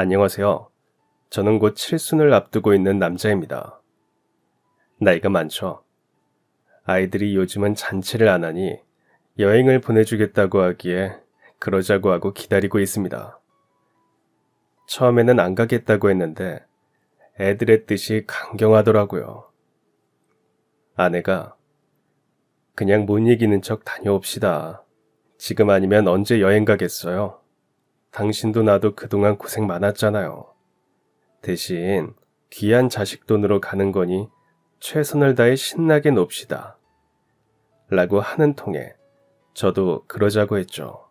안녕하세요. 저는 곧 칠순을 앞두고 있는 남자입니다. 나이가 많죠. 아이들이 요즘은 잔치를 안 하니 여행을 보내주겠다고 하기에 그러자고 하고 기다리고 있습니다. 처음에는 안 가겠다고 했는데 애들의 뜻이 강경하더라고요. 아내가 그냥 못 이기는 척 다녀옵시다. 지금 아니면 언제 여행 가겠어요? 당신도 나도 그동안 고생 많았잖아요. 대신 귀한 자식 돈으로 가는 거니 최선을 다해 신나게 놉시다. 라고 하는 통에 저도 그러자고 했죠.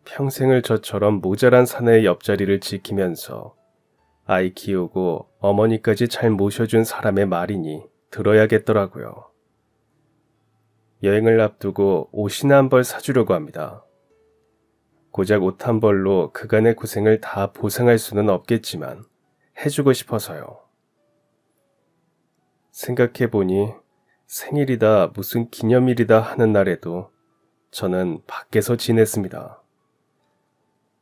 평생을 저처럼 모자란 사내의 옆자리를 지키면서 아이 키우고 어머니까지 잘 모셔준 사람의 말이니 들어야겠더라고요. 여행을 앞두고 옷이나 한 벌 사주려고 합니다. 고작 옷 한 벌로 그간의 고생을 다 보상할 수는 없겠지만 해주고 싶어서요. 생각해보니 생일이다 무슨 기념일이다 하는 날에도 저는 밖에서 지냈습니다.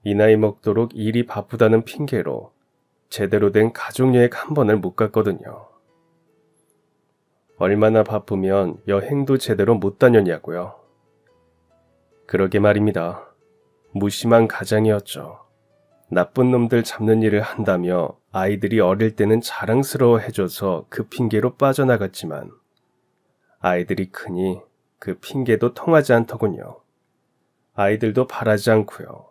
이 나이 먹도록 일이 바쁘다는 핑계로 제대로 된 가족여행 한 번을 못 갔거든요. 얼마나 바쁘면 여행도 제대로 못 다녔냐고요. 그러게 말입니다. 무심한 가장이었죠. 나쁜 놈들 잡는 일을 한다며 아이들이 어릴 때는 자랑스러워 해줘서 그 핑계로 빠져나갔지만 아이들이 크니 그 핑계도 통하지 않더군요. 아이들도 바라지 않고요.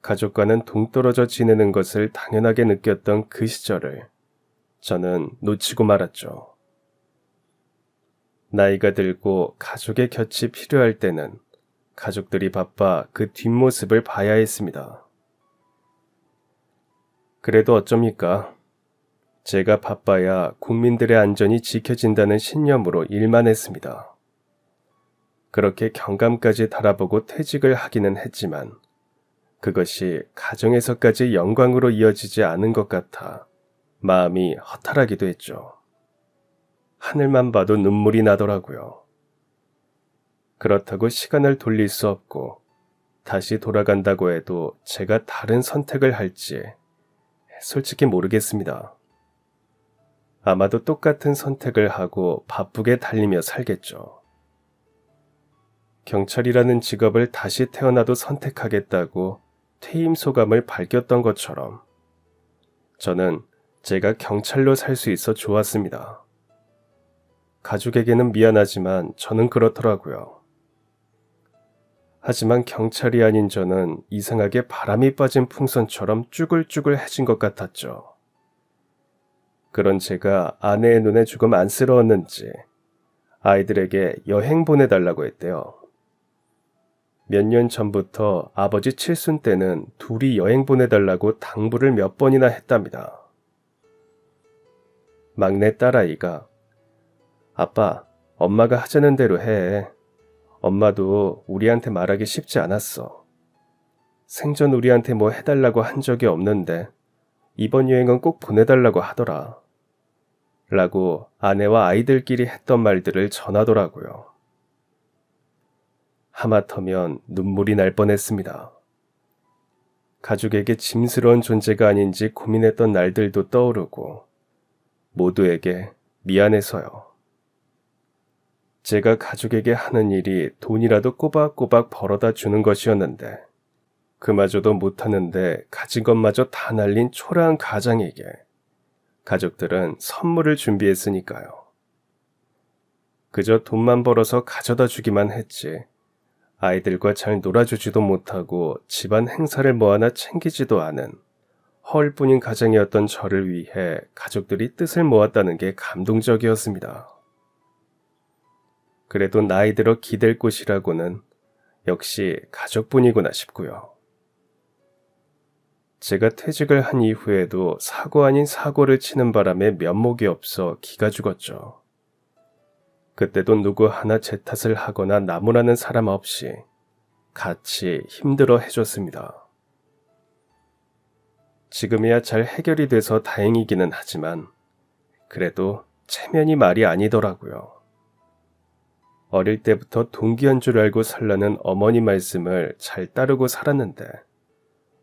가족과는 동떨어져 지내는 것을 당연하게 느꼈던 그 시절을 저는 놓치고 말았죠. 나이가 들고 가족의 곁이 필요할 때는 가족들이 바빠 그 뒷모습을 봐야 했습니다. 그래도 어쩝니까? 제가 바빠야 국민들의 안전이 지켜진다는 신념으로 일만 했습니다. 그렇게 경감까지 달아보고 퇴직을 하기는 했지만 그것이 가정에서까지 영광으로 이어지지 않은 것 같아 마음이 허탈하기도 했죠. 하늘만 봐도 눈물이 나더라고요. 그렇다고 시간을 돌릴 수 없고 다시 돌아간다고 해도 제가 다른 선택을 할지 솔직히 모르겠습니다. 아마도 똑같은 선택을 하고 바쁘게 달리며 살겠죠. 경찰이라는 직업을 다시 태어나도 선택하겠다고 퇴임 소감을 밝혔던 것처럼 저는 제가 경찰로 살 수 있어 좋았습니다. 가족에게는 미안하지만 저는 그렇더라고요. 하지만 경찰이 아닌 저는 이상하게 바람이 빠진 풍선처럼 쭈글쭈글해진 것 같았죠. 그런 제가 아내의 눈에 조금 안쓰러웠는지 아이들에게 여행 보내달라고 했대요. 몇 년 전부터 아버지 칠순 때는 둘이 여행 보내달라고 당부를 몇 번이나 했답니다. 막내 딸아이가 아빠, 엄마가 하자는 대로 해. 엄마도 우리한테 말하기 쉽지 않았어. 생전 우리한테 뭐 해달라고 한 적이 없는데 이번 여행은 꼭 보내달라고 하더라. 라고 아내와 아이들끼리 했던 말들을 전하더라고요. 하마터면 눈물이 날 뻔했습니다. 가족에게 짐스러운 존재가 아닌지 고민했던 날들도 떠오르고 모두에게 미안해서요. 제가 가족에게 하는 일이 돈이라도 꼬박꼬박 벌어다 주는 것이었는데 그마저도 못하는데 가진 것마저 다 날린 초라한 가장에게 가족들은 선물을 준비했으니까요. 그저 돈만 벌어서 가져다 주기만 했지 아이들과 잘 놀아주지도 못하고 집안 행사를 뭐하나 챙기지도 않은 허울뿐인 가장이었던 저를 위해 가족들이 뜻을 모았다는 게 감동적이었습니다. 그래도 나이 들어 기댈 곳이라고는 역시 가족뿐이구나 싶고요. 제가 퇴직을 한 이후에도 사고 아닌 사고를 치는 바람에 면목이 없어 기가 죽었죠. 그때도 누구 하나 제 탓을 하거나 나무라는 사람 없이 같이 힘들어 해줬습니다. 지금이야 잘 해결이 돼서 다행이기는 하지만 그래도 체면이 말이 아니더라고요. 어릴 때부터 동기한 줄 알고 살라는 어머니 말씀을 잘 따르고 살았는데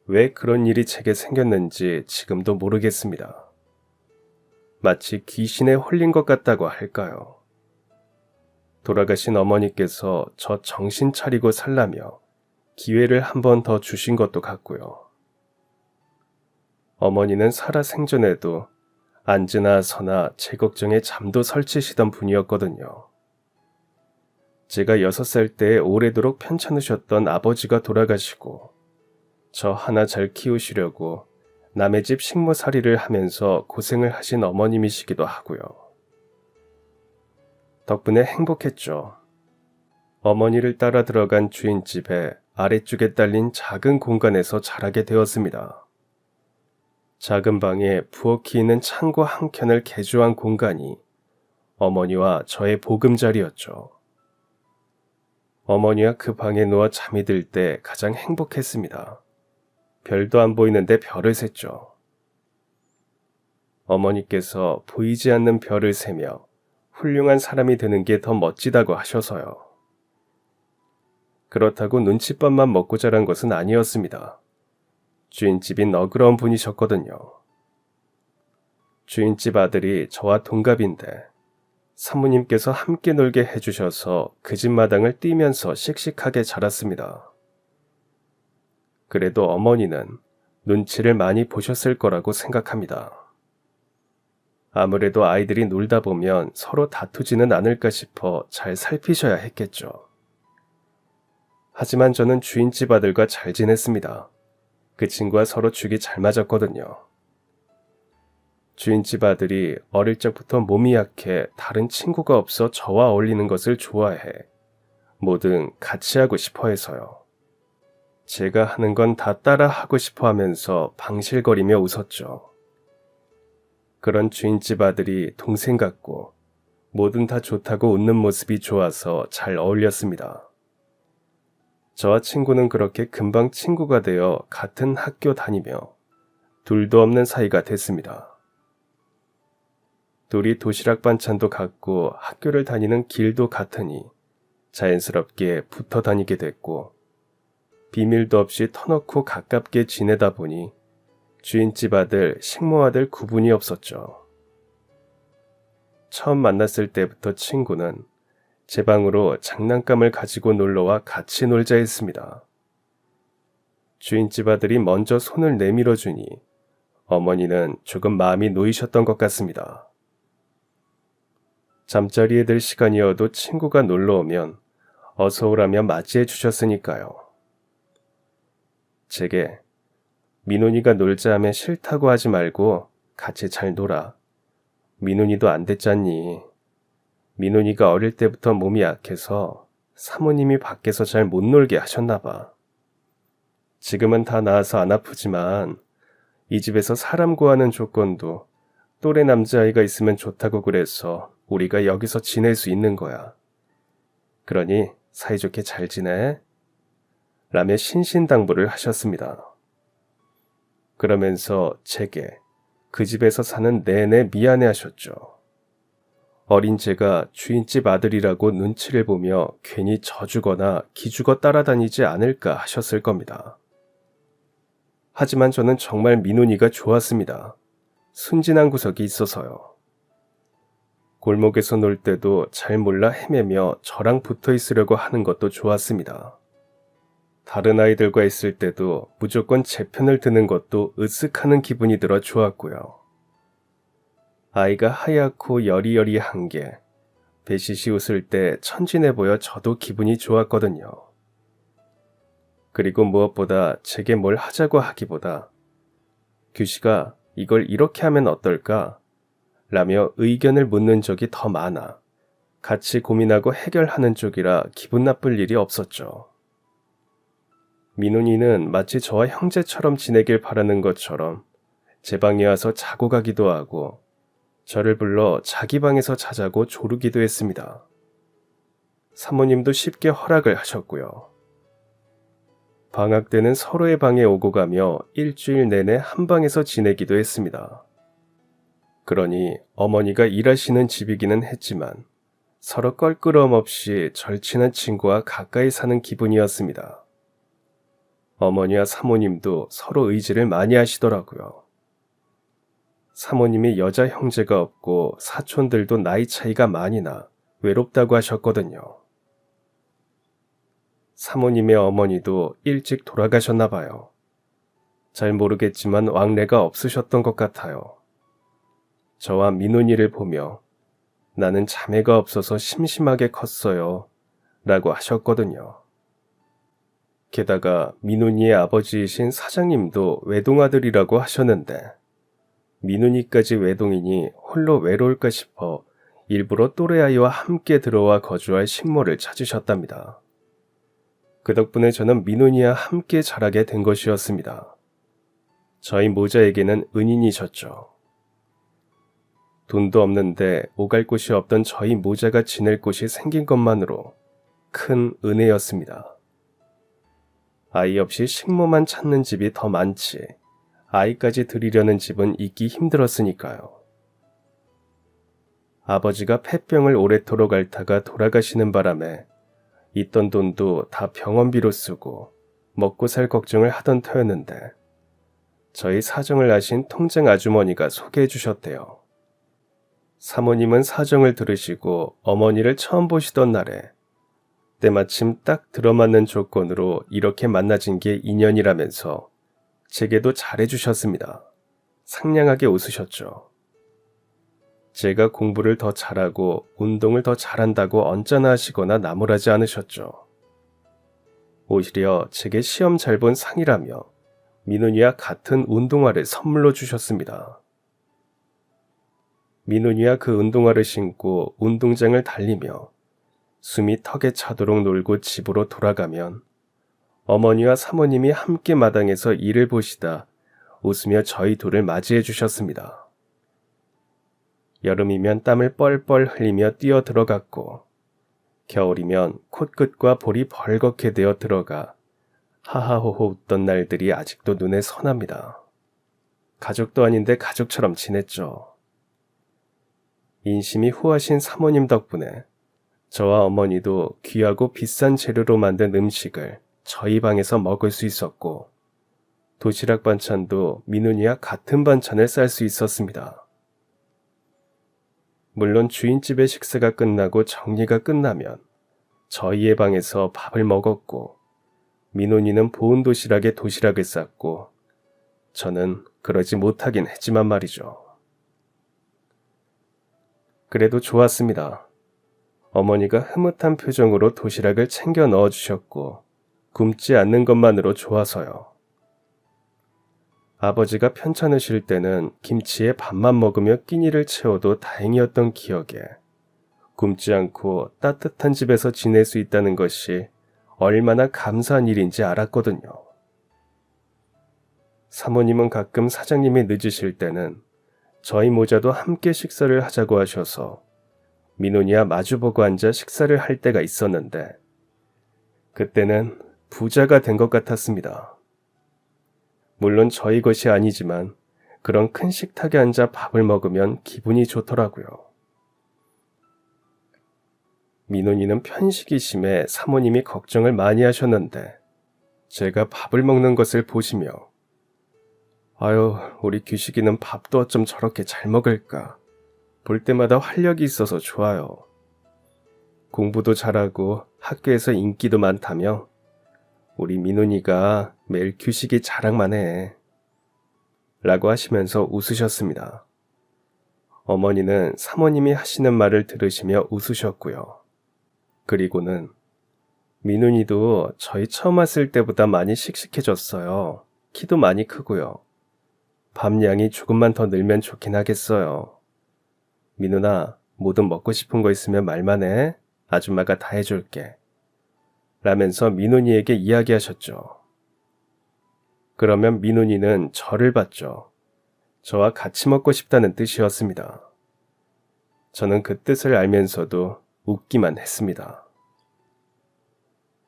왜 그런 일이 제게 생겼는지 지금도 모르겠습니다. 마치 귀신에 홀린 것 같다고 할까요? 돌아가신 어머니께서 저 정신 차리고 살라며 기회를 한 번 더 주신 것도 같고요. 어머니는 살아생전에도 앉으나 서나 제 걱정에 잠도 설치시던 분이었거든요. 제가 6살 때 오래도록 편찮으셨던 아버지가 돌아가시고 저 하나 잘 키우시려고 남의 집 식모살이를 하면서 고생을 하신 어머님이시기도 하고요. 덕분에 행복했죠. 어머니를 따라 들어간 주인집에 아래쪽에 딸린 작은 공간에서 자라게 되었습니다. 작은 방에 부엌이 있는 창고 한켠을 개조한 공간이 어머니와 저의 보금자리였죠. 어머니와 그 방에 누워 잠이 들 때 가장 행복했습니다. 별도 안 보이는데 별을 셌죠. 어머니께서 보이지 않는 별을 세며 훌륭한 사람이 되는 게 더 멋지다고 하셔서요. 그렇다고 눈칫밥만 먹고 자란 것은 아니었습니다. 주인집이 너그러운 분이셨거든요. 주인집 아들이 저와 동갑인데 사모님께서 함께 놀게 해주셔서 그 집 마당을 뛰면서 씩씩하게 자랐습니다. 그래도 어머니는 눈치를 많이 보셨을 거라고 생각합니다. 아무래도 아이들이 놀다 보면 서로 다투지는 않을까 싶어 잘 살피셔야 했겠죠. 하지만 저는 주인집 아들과 잘 지냈습니다. 그 친구와 서로 죽이 잘 맞았거든요. 주인집 아들이 어릴 적부터 몸이 약해 다른 친구가 없어 저와 어울리는 것을 좋아해 뭐든 같이 하고 싶어 해서요. 제가 하는 건 다 따라 하고 싶어 하면서 방실거리며 웃었죠. 그런 주인집 아들이 동생 같고 뭐든 다 좋다고 웃는 모습이 좋아서 잘 어울렸습니다. 저와 친구는 그렇게 금방 친구가 되어 같은 학교 다니며 둘도 없는 사이가 됐습니다. 둘이 도시락 반찬도 같고 학교를 다니는 길도 같으니 자연스럽게 붙어 다니게 됐고 비밀도 없이 터놓고 가깝게 지내다 보니 주인집 아들, 식모 아들 구분이 없었죠. 처음 만났을 때부터 친구는 제 방으로 장난감을 가지고 놀러와 같이 놀자 했습니다. 주인집 아들이 먼저 손을 내밀어 주니 어머니는 조금 마음이 놓이셨던 것 같습니다. 잠자리에 들 시간이어도 친구가 놀러 오면 어서 오라며 맞이해 주셨으니까요. 제게 민훈이가 놀자 하면 싫다고 하지 말고 같이 잘 놀아. 민훈이도 안 됐잖니. 민훈이가 어릴 때부터 몸이 약해서 사모님이 밖에서 잘 못 놀게 하셨나 봐. 지금은 다 나아서 안 아프지만 이 집에서 사람 구하는 조건도 또래 남자아이가 있으면 좋다고 그래서 우리가 여기서 지낼 수 있는 거야. 그러니 사이좋게 잘 지내? 라며 신신당부를 하셨습니다. 그러면서 제게 그 집에서 사는 내내 미안해 하셨죠. 어린 제가 주인집 아들이라고 눈치를 보며 괜히 져주거나 기죽어 따라다니지 않을까 하셨을 겁니다. 하지만 저는 정말 민훈이가 좋았습니다. 순진한 구석이 있어서요. 골목에서 놀 때도 잘 몰라 헤매며 저랑 붙어 있으려고 하는 것도 좋았습니다. 다른 아이들과 있을 때도 무조건 제 편을 드는 것도 으쓱하는 기분이 들어 좋았고요. 아이가 하얗고 여리여리한 게 배시시 웃을 때 천진해 보여 저도 기분이 좋았거든요. 그리고 무엇보다 제게 뭘 하자고 하기보다 규시가 이걸 이렇게 하면 어떨까? 라며 의견을 묻는 적이 더 많아 같이 고민하고 해결하는 쪽이라 기분 나쁠 일이 없었죠. 민훈이는 마치 저와 형제처럼 지내길 바라는 것처럼 제 방에 와서 자고 가기도 하고 저를 불러 자기 방에서 자자고 조르기도 했습니다. 사모님도 쉽게 허락을 하셨고요. 방학 때는 서로의 방에 오고 가며 일주일 내내 한 방에서 지내기도 했습니다. 그러니 어머니가 일하시는 집이기는 했지만 서로 껄끄러움 없이 절친한 친구와 가까이 사는 기분이었습니다. 어머니와 사모님도 서로 의지를 많이 하시더라고요. 사모님이 여자 형제가 없고 사촌들도 나이 차이가 많이 나 외롭다고 하셨거든요. 사모님의 어머니도 일찍 돌아가셨나 봐요. 잘 모르겠지만 왕래가 없으셨던 것 같아요. 저와 민훈이를 보며 나는 자매가 없어서 심심하게 컸어요 라고 하셨거든요. 게다가 민훈이의 아버지이신 사장님도 외동아들이라고 하셨는데 민훈이까지 외동이니 홀로 외로울까 싶어 일부러 또래아이와 함께 들어와 거주할 식모를 찾으셨답니다. 그 덕분에 저는 민훈이와 함께 자라게 된 것이었습니다. 저희 모자에게는 은인이셨죠. 돈도 없는데 오갈 곳이 없던 저희 모자가 지낼 곳이 생긴 것만으로 큰 은혜였습니다. 아이 없이 식모만 찾는 집이 더 많지 아이까지 드리려는 집은 있기 힘들었으니까요. 아버지가 폐병을 오래도록 앓다가 돌아가시는 바람에 있던 돈도 다 병원비로 쓰고 먹고 살 걱정을 하던 터였는데 저희 사정을 아신 통장 아주머니가 소개해 주셨대요. 사모님은 사정을 들으시고 어머니를 처음 보시던 날에 때마침 딱 들어맞는 조건으로 이렇게 만나진 게 인연이라면서 제게도 잘해주셨습니다. 상냥하게 웃으셨죠. 제가 공부를 더 잘하고 운동을 더 잘한다고 언짢아 하시거나 나무라지 않으셨죠. 오히려 제게 시험 잘 본 상이라며 민훈이와 같은 운동화를 선물로 주셨습니다. 민훈이와 그 운동화를 신고 운동장을 달리며 숨이 턱에 차도록 놀고 집으로 돌아가면 어머니와 사모님이 함께 마당에서 일을 보시다 웃으며 저희 둘을 맞이해 주셨습니다. 여름이면 땀을 뻘뻘 흘리며 뛰어 들어갔고 겨울이면 콧끝과 볼이 벌겋게 되어 들어가 하하호호 웃던 날들이 아직도 눈에 선합니다. 가족도 아닌데 가족처럼 지냈죠. 인심이 후하신 사모님 덕분에 저와 어머니도 귀하고 비싼 재료로 만든 음식을 저희 방에서 먹을 수 있었고 도시락 반찬도 민훈이와 같은 반찬을 쌀 수 있었습니다. 물론 주인집의 식사가 끝나고 정리가 끝나면 저희의 방에서 밥을 먹었고 민훈이는 보온 도시락에 도시락을 쌌고 저는 그러지 못하긴 했지만 말이죠. 그래도 좋았습니다. 어머니가 흐뭇한 표정으로 도시락을 챙겨 넣어주셨고 굶지 않는 것만으로 좋아서요. 아버지가 편찮으실 때는 김치에 밥만 먹으며 끼니를 채워도 다행이었던 기억에 굶지 않고 따뜻한 집에서 지낼 수 있다는 것이 얼마나 감사한 일인지 알았거든요. 사모님은 가끔 사장님이 늦으실 때는 저희 모자도 함께 식사를 하자고 하셔서 민훈이와 마주보고 앉아 식사를 할 때가 있었는데 그때는 부자가 된 것 같았습니다. 물론 저희 것이 아니지만 그런 큰 식탁에 앉아 밥을 먹으면 기분이 좋더라고요. 민훈이는 편식이 심해 사모님이 걱정을 많이 하셨는데 제가 밥을 먹는 것을 보시며 아유, 우리 규식이는 밥도 어쩜 저렇게 잘 먹을까. 볼 때마다 활력이 있어서 좋아요. 공부도 잘하고 학교에서 인기도 많다며 우리 민훈이가 매일 규식이 자랑만 해. 라고 하시면서 웃으셨습니다. 어머니는 사모님이 하시는 말을 들으시며 웃으셨고요. 그리고는 민훈이도 저희 처음 왔을 때보다 많이 씩씩해졌어요. 키도 많이 크고요. 밥 양이 조금만 더 늘면 좋긴 하겠어요. 민훈아, 뭐든 먹고 싶은 거 있으면 말만 해. 아줌마가 다 해줄게. 라면서 민훈이에게 이야기하셨죠. 그러면 민훈이는 저를 봤죠. 저와 같이 먹고 싶다는 뜻이었습니다. 저는 그 뜻을 알면서도 웃기만 했습니다.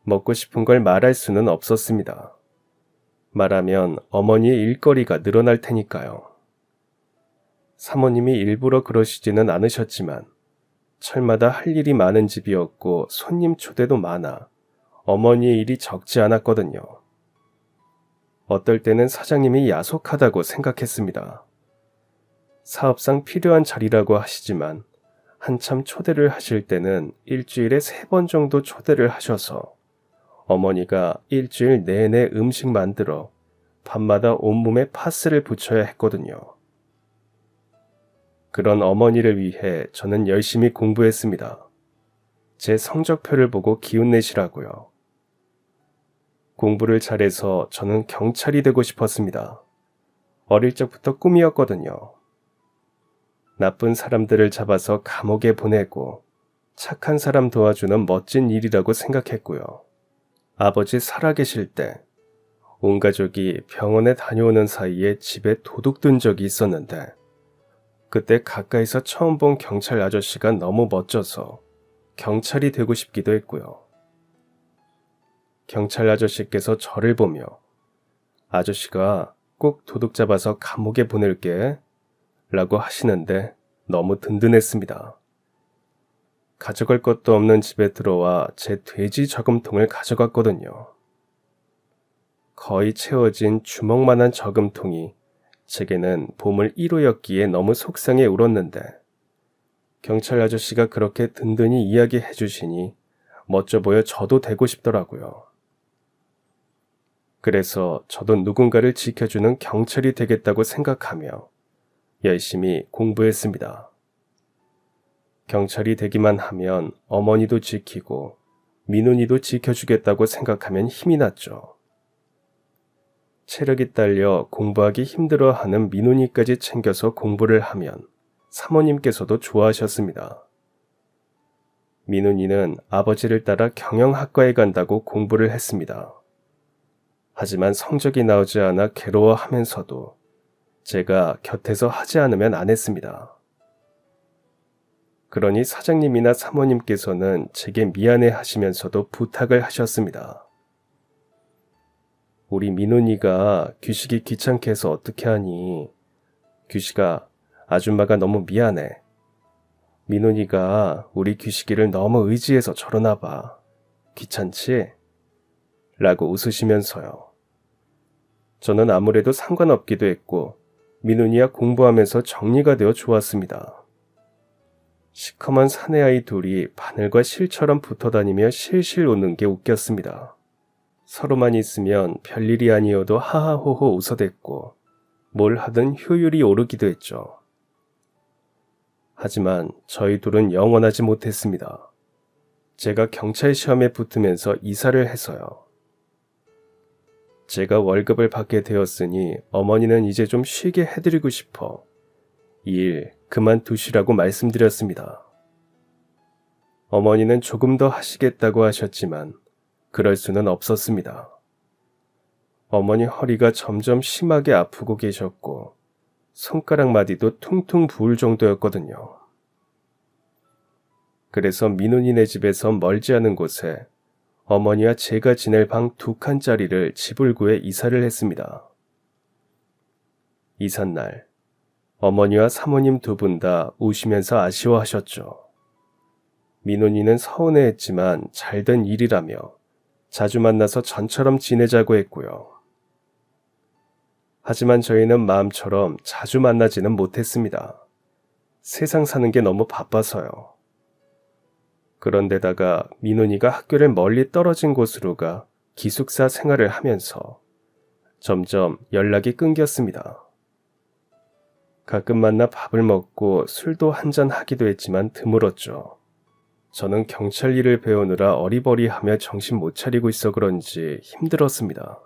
먹고 싶은 걸 말할 수는 없었습니다. 말하면 어머니의 일거리가 늘어날 테니까요. 사모님이 일부러 그러시지는 않으셨지만 철마다 할 일이 많은 집이었고 손님 초대도 많아 어머니의 일이 적지 않았거든요. 어떨 때는 사장님이 야속하다고 생각했습니다. 사업상 필요한 자리라고 하시지만 한참 초대를 하실 때는 일주일에 3번 정도 초대를 하셔서 어머니가 일주일 내내 음식 만들어 밤마다 온몸에 파스를 붙여야 했거든요. 그런 어머니를 위해 저는 열심히 공부했습니다. 제 성적표를 보고 기운내시라고요. 공부를 잘해서 저는 경찰이 되고 싶었습니다. 어릴 적부터 꿈이었거든요. 나쁜 사람들을 잡아서 감옥에 보내고 착한 사람 도와주는 멋진 일이라고 생각했고요. 아버지 살아계실 때 온 가족이 병원에 다녀오는 사이에 집에 도둑 든 적이 있었는데 그때 가까이서 처음 본 경찰 아저씨가 너무 멋져서 경찰이 되고 싶기도 했고요. 경찰 아저씨께서 저를 보며 아저씨가 꼭 도둑 잡아서 감옥에 보낼게 라고 하시는데 너무 든든했습니다. 가져갈 것도 없는 집에 들어와 제 돼지 저금통을 가져갔거든요. 거의 채워진 주먹만한 저금통이 제게는 보물 1호였기에 너무 속상해 울었는데 경찰 아저씨가 그렇게 든든히 이야기해 주시니 멋져 보여 저도 되고 싶더라고요. 그래서 저도 누군가를 지켜주는 경찰이 되겠다고 생각하며 열심히 공부했습니다. 경찰이 되기만 하면 어머니도 지키고 민훈이도 지켜주겠다고 생각하면 힘이 났죠. 체력이 딸려 공부하기 힘들어하는 민훈이까지 챙겨서 공부를 하면 사모님께서도 좋아하셨습니다. 민훈이는 아버지를 따라 경영학과에 간다고 공부를 했습니다. 하지만 성적이 나오지 않아 괴로워하면서도 제가 곁에서 하지 않으면 안 했습니다. 그러니 사장님이나 사모님께서는 제게 미안해 하시면서도 부탁을 하셨습니다. 우리 민훈이가 규식이 귀찮게 해서 어떻게 하니? 규식아, 아줌마가 너무 미안해. 민훈이가 우리 규식이를 너무 의지해서 저러나 봐. 귀찮지? 라고 웃으시면서요. 저는 아무래도 상관없기도 했고 민훈이와 공부하면서 정리가 되어 좋았습니다. 시커먼 사내아이 둘이 바늘과 실처럼 붙어다니며 실실 웃는 게 웃겼습니다. 서로만 있으면 별일이 아니어도 하하호호 웃어댔고 뭘 하든 효율이 오르기도 했죠. 하지만 저희 둘은 영원하지 못했습니다. 제가 경찰 시험에 붙으면서 이사를 해서요. 제가 월급을 받게 되었으니 어머니는 이제 좀 쉬게 해드리고 싶어 이 일 그만두시라고 말씀드렸습니다. 어머니는 조금 더 하시겠다고 하셨지만 그럴 수는 없었습니다. 어머니 허리가 점점 심하게 아프고 계셨고 손가락 마디도 퉁퉁 부을 정도였거든요. 그래서 민훈이네 집에서 멀지 않은 곳에 어머니와 제가 지낼 방 2칸짜리를 집을 구해 이사를 했습니다. 이삿날 어머니와 사모님 2분 다 우시면서 아쉬워하셨죠. 민훈이는 서운해했지만 잘된 일이라며 자주 만나서 전처럼 지내자고 했고요. 하지만 저희는 마음처럼 자주 만나지는 못했습니다. 세상 사는 게 너무 바빠서요. 그런데다가 민훈이가 학교를 멀리 떨어진 곳으로 가 기숙사 생활을 하면서 점점 연락이 끊겼습니다. 가끔 만나 밥을 먹고 술도 한잔 하기도 했지만 드물었죠. 저는 경찰 일을 배우느라 어리버리하며 정신 못 차리고 있어 그런지 힘들었습니다.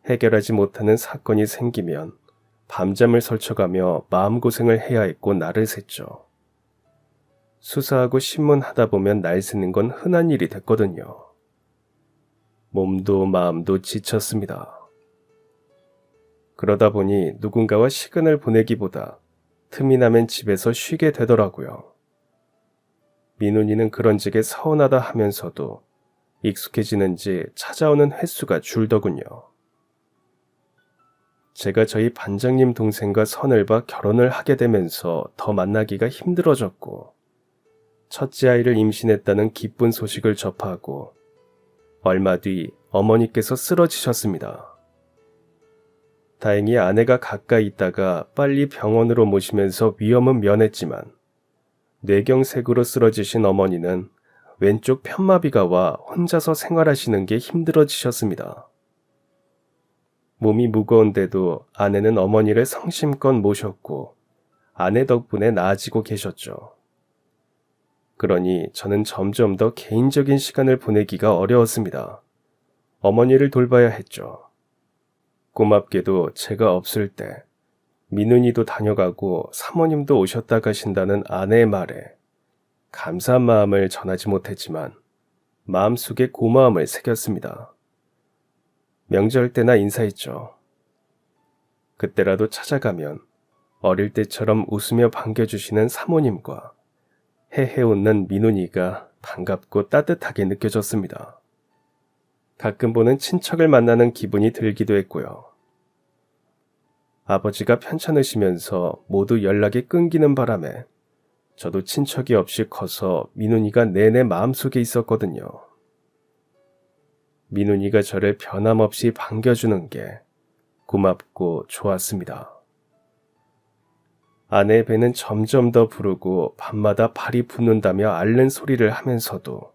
해결하지 못하는 사건이 생기면 밤잠을 설쳐가며 마음고생을 해야 했고 날을 샜죠. 수사하고 신문하다 보면 날 새는 건 흔한 일이 됐거든요. 몸도 마음도 지쳤습니다. 그러다 보니 누군가와 시간을 보내기보다 틈이 나면 집에서 쉬게 되더라고요. 민훈이는 그런 지게 서운하다 하면서도 익숙해지는지 찾아오는 횟수가 줄더군요. 제가 저희 반장님 동생과 선을 봐 결혼을 하게 되면서 더 만나기가 힘들어졌고 첫째 아이를 임신했다는 기쁜 소식을 접하고 얼마 뒤 어머니께서 쓰러지셨습니다. 다행히 아내가 가까이 있다가 빨리 병원으로 모시면서 위험은 면했지만 뇌경색으로 쓰러지신 어머니는 왼쪽 편마비가 와 혼자서 생활하시는 게 힘들어지셨습니다. 몸이 무거운데도 아내는 어머니를 성심껏 모셨고 아내 덕분에 나아지고 계셨죠. 그러니 저는 점점 더 개인적인 시간을 보내기가 어려웠습니다. 어머니를 돌봐야 했죠. 고맙게도 제가 없을 때 민훈이도 다녀가고 사모님도 오셨다 가신다는 아내의 말에 감사한 마음을 전하지 못했지만 마음속에 고마움을 새겼습니다. 명절 때나 인사했죠. 그때라도 찾아가면 어릴 때처럼 웃으며 반겨주시는 사모님과 헤헤 웃는 민훈이가 반갑고 따뜻하게 느껴졌습니다. 가끔 보는 친척을 만나는 기분이 들기도 했고요. 아버지가 편찮으시면서 모두 연락이 끊기는 바람에 저도 친척이 없이 커서 민훈이가 내내 마음속에 있었거든요. 민훈이가 저를 변함없이 반겨주는 게 고맙고 좋았습니다. 아내의 배는 점점 더 부르고 밤마다 발이 붓는다며 앓는 소리를 하면서도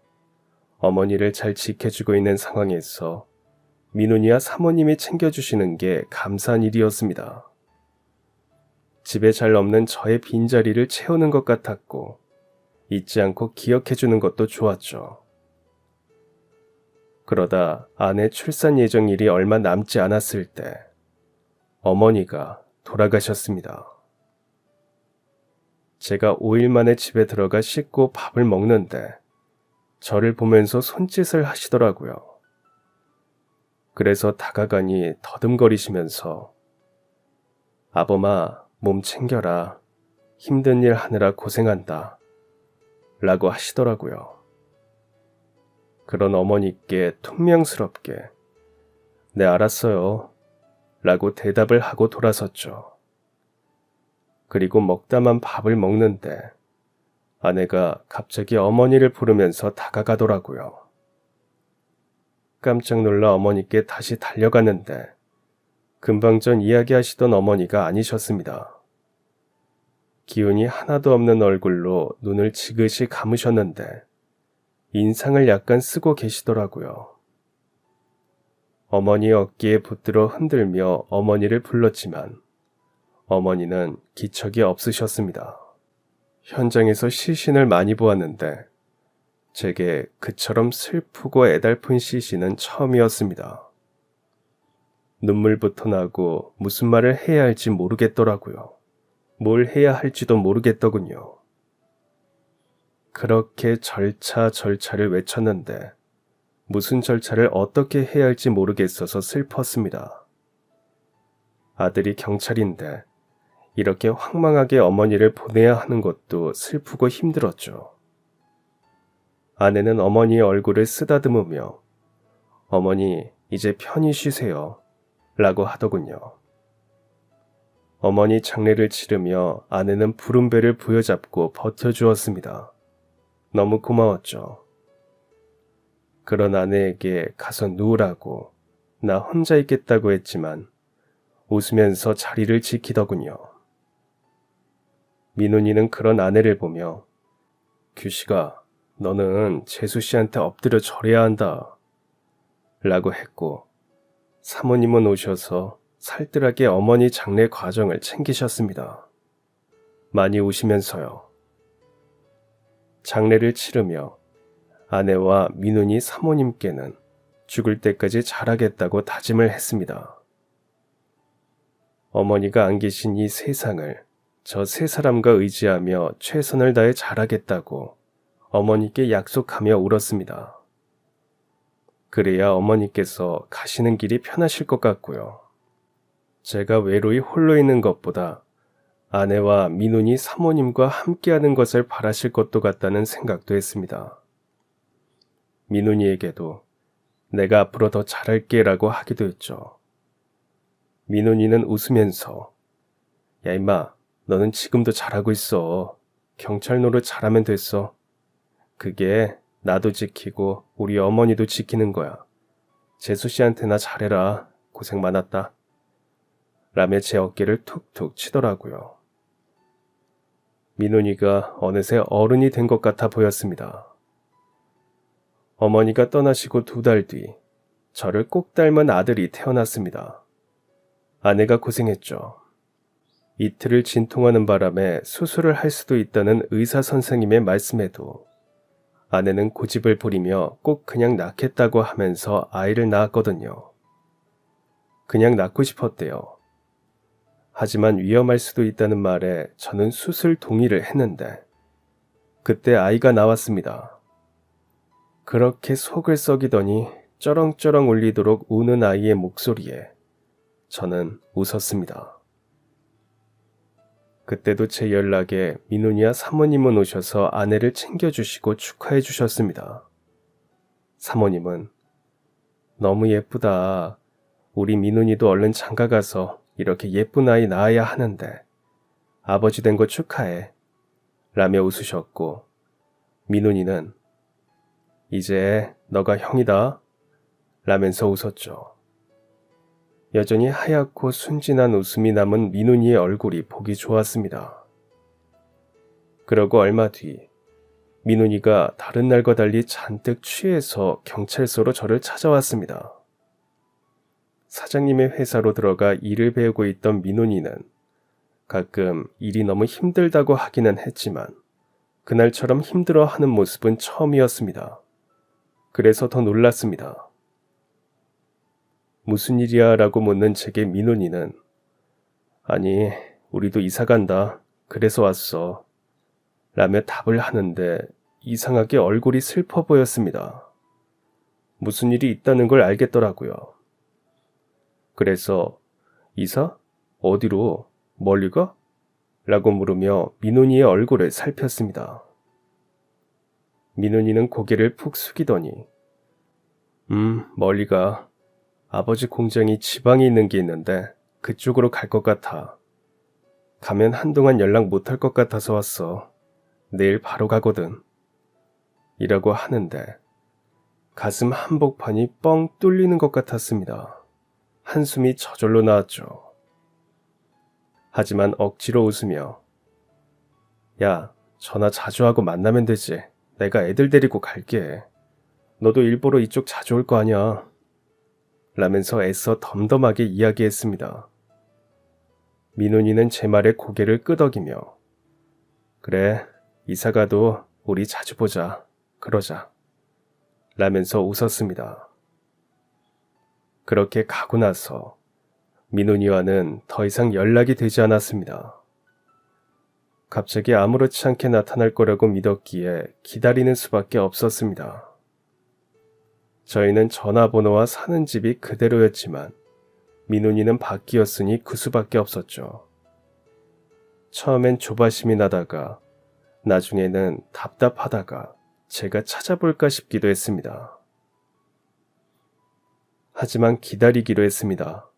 어머니를 잘 지켜주고 있는 상황에서 민훈이와 사모님이 챙겨주시는 게 감사한 일이었습니다. 집에 잘 없는 저의 빈자리를 채우는 것 같았고 잊지 않고 기억해주는 것도 좋았죠. 그러다 아내 출산 예정일이 얼마 남지 않았을 때 어머니가 돌아가셨습니다. 제가 5일 만에 집에 들어가 씻고 밥을 먹는데 저를 보면서 손짓을 하시더라고요. 그래서 다가가니 더듬거리시면서 아범아 몸 챙겨라. 힘든 일 하느라 고생한다. 라고 하시더라고요. 그런 어머니께 퉁명스럽게 네 알았어요. 라고 대답을 하고 돌아섰죠. 그리고 먹다만 밥을 먹는데 아내가 갑자기 어머니를 부르면서 다가가더라고요. 깜짝 놀라 어머니께 다시 달려갔는데 금방 전 이야기하시던 어머니가 아니셨습니다. 기운이 하나도 없는 얼굴로 눈을 지그시 감으셨는데 인상을 약간 쓰고 계시더라고요. 어머니 어깨에 붙들어 흔들며 어머니를 불렀지만 어머니는 기척이 없으셨습니다. 현장에서 시신을 많이 보았는데 제게 그처럼 슬프고 애달픈 시신은 처음이었습니다. 눈물부터 나고 무슨 말을 해야 할지 모르겠더라고요. 뭘 해야 할지도 모르겠더군요. 그렇게 절차를 외쳤는데 무슨 절차를 어떻게 해야 할지 모르겠어서 슬펐습니다. 아들이 경찰인데 이렇게 황망하게 어머니를 보내야 하는 것도 슬프고 힘들었죠. 아내는 어머니의 얼굴을 쓰다듬으며 어머니 이제 편히 쉬세요 라고 하더군요. 어머니 장례를 치르며 아내는 푸른 배를 부여잡고 버텨주었습니다. 너무 고마웠죠. 그런 아내에게 가서 누우라고 나 혼자 있겠다고 했지만 웃으면서 자리를 지키더군요. 민훈이는 그런 아내를 보며 규식아 너는 재수 씨한테 엎드려 절해야 한다 라고 했고 사모님은 오셔서 살뜰하게 어머니 장례 과정을 챙기셨습니다. 많이 우시면서요. 장례를 치르며 아내와 민훈이 사모님께는 죽을 때까지 잘하겠다고 다짐을 했습니다. 어머니가 안 계신 이 세상을 저 세 사람과 의지하며 최선을 다해 잘하겠다고 어머니께 약속하며 울었습니다. 그래야 어머니께서 가시는 길이 편하실 것 같고요. 제가 외로이 홀로 있는 것보다 아내와 민훈이 사모님과 함께하는 것을 바라실 것도 같다는 생각도 했습니다. 민훈이에게도 내가 앞으로 더 잘할게 라고 하기도 했죠. 민훈이는 웃으면서 야 임마 너는 지금도 잘하고 있어. 경찰 노릇 잘하면 됐어. 그게 나도 지키고 우리 어머니도 지키는 거야. 재수 씨한테나 잘해라. 고생 많았다. 라며 제 어깨를 툭툭 치더라고요. 민훈이가 어느새 어른이 된 것 같아 보였습니다. 어머니가 떠나시고 2달 뒤 저를 꼭 닮은 아들이 태어났습니다. 아내가 고생했죠. 이틀을 진통하는 바람에 수술을 할 수도 있다는 의사 선생님의 말씀에도 아내는 고집을 부리며 꼭 그냥 낳겠다고 하면서 아이를 낳았거든요. 그냥 낳고 싶었대요. 하지만 위험할 수도 있다는 말에 저는 수술 동의를 했는데 그때 아이가 나왔습니다. 그렇게 속을 썩이더니 쩌렁쩌렁 울리도록 우는 아이의 목소리에 저는 웃었습니다. 그때도 제 연락에 민훈이와 사모님은 오셔서 아내를 챙겨주시고 축하해 주셨습니다. 사모님은 너무 예쁘다. 우리 민훈이도 얼른 장가가서 이렇게 예쁜 아이 낳아야 하는데 아버지 된 거 축하해. 라며 웃으셨고 민훈이는 이제 너가 형이다. 라면서 웃었죠. 여전히 하얗고 순진한 웃음이 남은 민훈이의 얼굴이 보기 좋았습니다. 그러고 얼마 뒤 민훈이가 다른 날과 달리 잔뜩 취해서 경찰서로 저를 찾아왔습니다. 사장님의 회사로 들어가 일을 배우고 있던 민훈이는 가끔 일이 너무 힘들다고 하기는 했지만 그날처럼 힘들어하는 모습은 처음이었습니다. 그래서 더 놀랐습니다. 무슨 일이야? 라고 묻는 제게 민훈이는 아니, 우리도 이사 간다. 그래서 왔어. 라며 답을 하는데 이상하게 얼굴이 슬퍼 보였습니다. 무슨 일이 있다는 걸 알겠더라고요. 그래서 이사? 어디로? 멀리 가? 라고 물으며 민훈이의 얼굴을 살폈습니다. 민훈이는 고개를 푹 숙이더니 멀리 가. 아버지 공장이 지방에 있는 게 있는데 그쪽으로 갈 것 같아. 가면 한동안 연락 못할 것 같아서 왔어. 내일 바로 가거든. 이라고 하는데 가슴 한복판이 뻥 뚫리는 것 같았습니다. 한숨이 저절로 나왔죠. 하지만 억지로 웃으며 야, 전화 자주 하고 만나면 되지. 내가 애들 데리고 갈게. 너도 일보러 이쪽 자주 올 거 아니야. 라면서 애써 덤덤하게 이야기했습니다. 민훈이는 제 말에 고개를 끄덕이며 그래, 이사가도 우리 자주 보자. 그러자. 라면서 웃었습니다. 그렇게 가고 나서 민훈이와는 더 이상 연락이 되지 않았습니다. 갑자기 아무렇지 않게 나타날 거라고 믿었기에 기다리는 수밖에 없었습니다. 저희는 전화번호와 사는 집이 그대로였지만 민훈이는 바뀌었으니 그 수밖에 없었죠. 처음엔 조바심이 나다가 나중에는 답답하다가 제가 찾아볼까 싶기도 했습니다. 하지만 기다리기로 했습니다.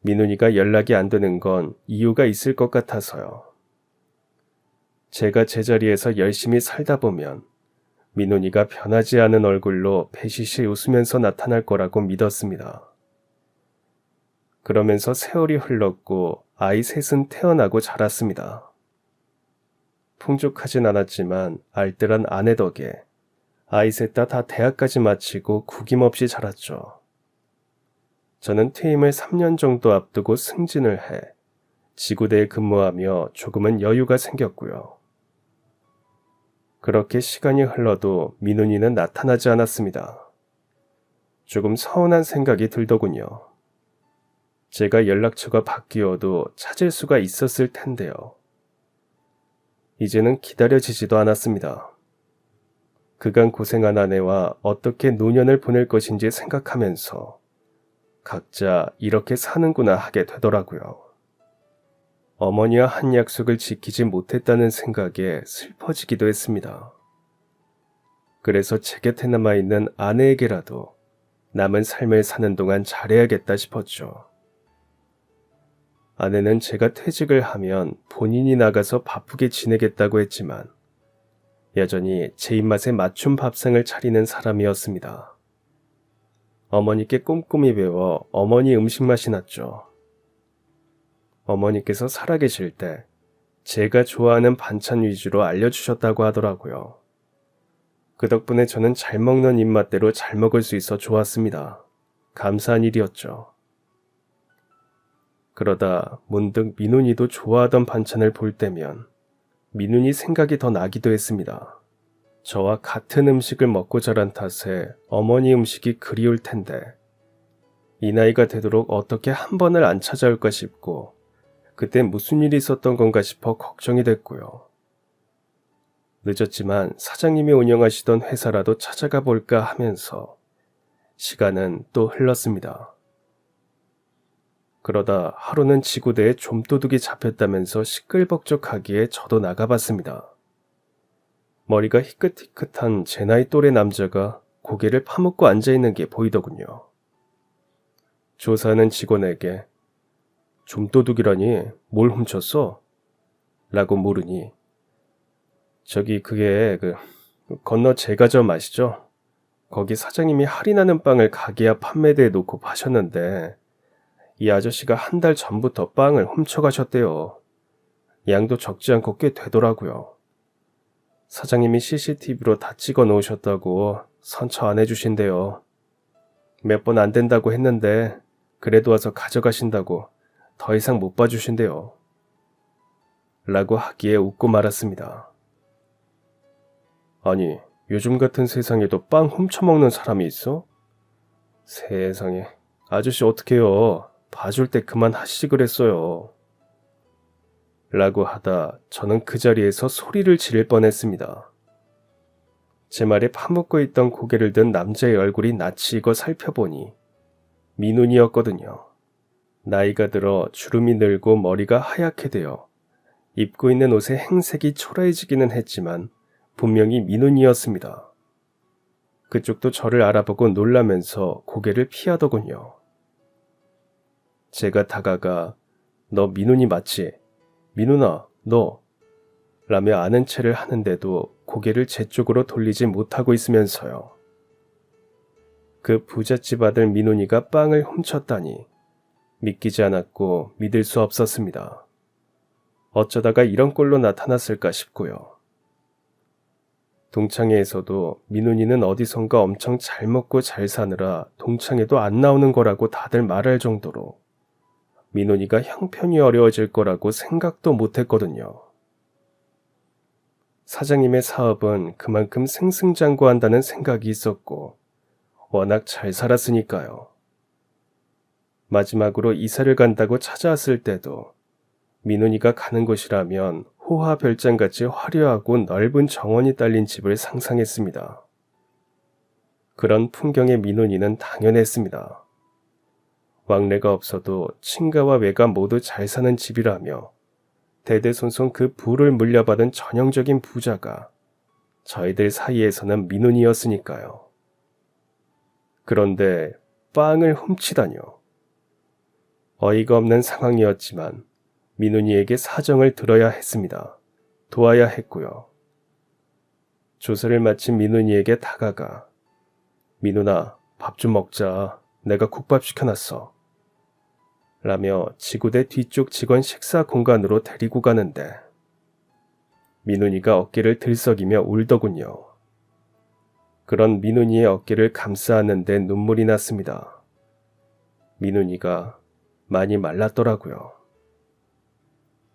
민훈이가 연락이 안 되는 건 이유가 있을 것 같아서요. 제가 제자리에서 열심히 살다 보면 민훈이가 변하지 않은 얼굴로 배시시 웃으면서 나타날 거라고 믿었습니다. 그러면서 세월이 흘렀고 아이 셋은 태어나고 자랐습니다. 풍족하진 않았지만 알뜰한 아내 덕에 아이 셋 다 대학까지 마치고 구김없이 자랐죠. 저는 퇴임을 3년 정도 앞두고 승진을 해 지구대에 근무하며 조금은 여유가 생겼고요. 그렇게 시간이 흘러도 민훈이는 나타나지 않았습니다. 조금 서운한 생각이 들더군요. 제가 연락처가 바뀌어도 찾을 수가 있었을 텐데요. 이제는 기다려지지도 않았습니다. 그간 고생한 아내와 어떻게 노년을 보낼 것인지 생각하면서 각자 이렇게 사는구나 하게 되더라고요. 어머니와 한 약속을 지키지 못했다는 생각에 슬퍼지기도 했습니다. 그래서 제 곁에 남아있는 아내에게라도 남은 삶을 사는 동안 잘해야겠다 싶었죠. 아내는 제가 퇴직을 하면 본인이 나가서 바쁘게 지내겠다고 했지만 여전히 제 입맛에 맞춘 밥상을 차리는 사람이었습니다. 어머니께 꼼꼼히 배워 어머니 음식 맛이 났죠. 어머니께서 살아계실 때 제가 좋아하는 반찬 위주로 알려주셨다고 하더라고요. 그 덕분에 저는 잘 먹는 입맛대로 잘 먹을 수 있어 좋았습니다. 감사한 일이었죠. 그러다 문득 민훈이도 좋아하던 반찬을 볼 때면 민훈이 생각이 더 나기도 했습니다. 저와 같은 음식을 먹고 자란 탓에 어머니 음식이 그리울 텐데 이 나이가 되도록 어떻게 한 번을 안 찾아올까 싶고 그때 무슨 일이 있었던 건가 싶어 걱정이 됐고요. 늦었지만 사장님이 운영하시던 회사라도 찾아가 볼까 하면서 시간은 또 흘렀습니다. 그러다 하루는 지구대에 좀도둑이 잡혔다면서 시끌벅적하기에 저도 나가봤습니다. 머리가 희끗희끗한 제 나이 또래 남자가 고개를 파묻고 앉아있는 게 보이더군요. 조사하는 직원에게 좀도둑이라니 뭘 훔쳤어? 라고 물으니 저기 그게 건너 제과점 아시죠? 거기 사장님이 할인하는 빵을 가게 앞 판매대에 놓고 파셨는데 이 아저씨가 한 달 전부터 빵을 훔쳐가셨대요. 양도 적지 않고 꽤 되더라고요. 사장님이 CCTV로 다 찍어 놓으셨다고 선처 안 해주신대요. 몇 번 안 된다고 했는데 그래도 와서 가져가신다고 더 이상 못 봐주신대요. 라고 하기에 웃고 말았습니다. 아니, 요즘 같은 세상에도 빵 훔쳐먹는 사람이 있어? 세상에, 아저씨 어떡해요. 봐줄 때 그만하시지 그랬어요. 라고 하다 저는 그 자리에서 소리를 지를 뻔했습니다. 제 말에 파묻고 있던 고개를 든 남자의 얼굴이 낯이 익어 살펴보니 민훈이었거든요. 나이가 들어 주름이 늘고 머리가 하얗게 되어 입고 있는 옷의 행색이 초라해지기는 했지만 분명히 민훈이었습니다. 그쪽도 저를 알아보고 놀라면서 고개를 피하더군요. 제가 다가가 너 민훈이 맞지? 민훈아, 너 라며 아는 체를 하는데도 고개를 제 쪽으로 돌리지 못하고 있으면서요. 그 부잣집 아들 민훈이가 빵을 훔쳤다니 믿기지 않았고 믿을 수 없었습니다. 어쩌다가 이런 꼴로 나타났을까 싶고요. 동창회에서도 민훈이는 어디선가 엄청 잘 먹고 잘 사느라 동창회도 안 나오는 거라고 다들 말할 정도로 민훈이가 형편이 어려워질 거라고 생각도 못했거든요. 사장님의 사업은 그만큼 승승장구한다는 생각이 있었고 워낙 잘 살았으니까요. 마지막으로 이사를 간다고 찾아왔을 때도 민훈이가 가는 곳이라면 호화별장같이 화려하고 넓은 정원이 딸린 집을 상상했습니다. 그런 풍경에 민훈이는 당연했습니다. 왕래가 없어도 친가와 외가 모두 잘 사는 집이라며 대대손손 그 부를 물려받은 전형적인 부자가 저희들 사이에서는 민훈이었으니까요. 그런데 빵을 훔치다뇨. 어이가 없는 상황이었지만 민훈이에게 사정을 들어야 했습니다. 도와야 했고요. 조사를 마친 민훈이에게 다가가 민훈아, 밥 좀 먹자. 내가 국밥 시켜놨어. 라며 지구대 뒤쪽 직원 식사 공간으로 데리고 가는데 민훈이가 어깨를 들썩이며 울더군요. 그런 민훈이의 어깨를 감싸 안는데 눈물이 났습니다. 민훈이가 많이 말랐더라고요.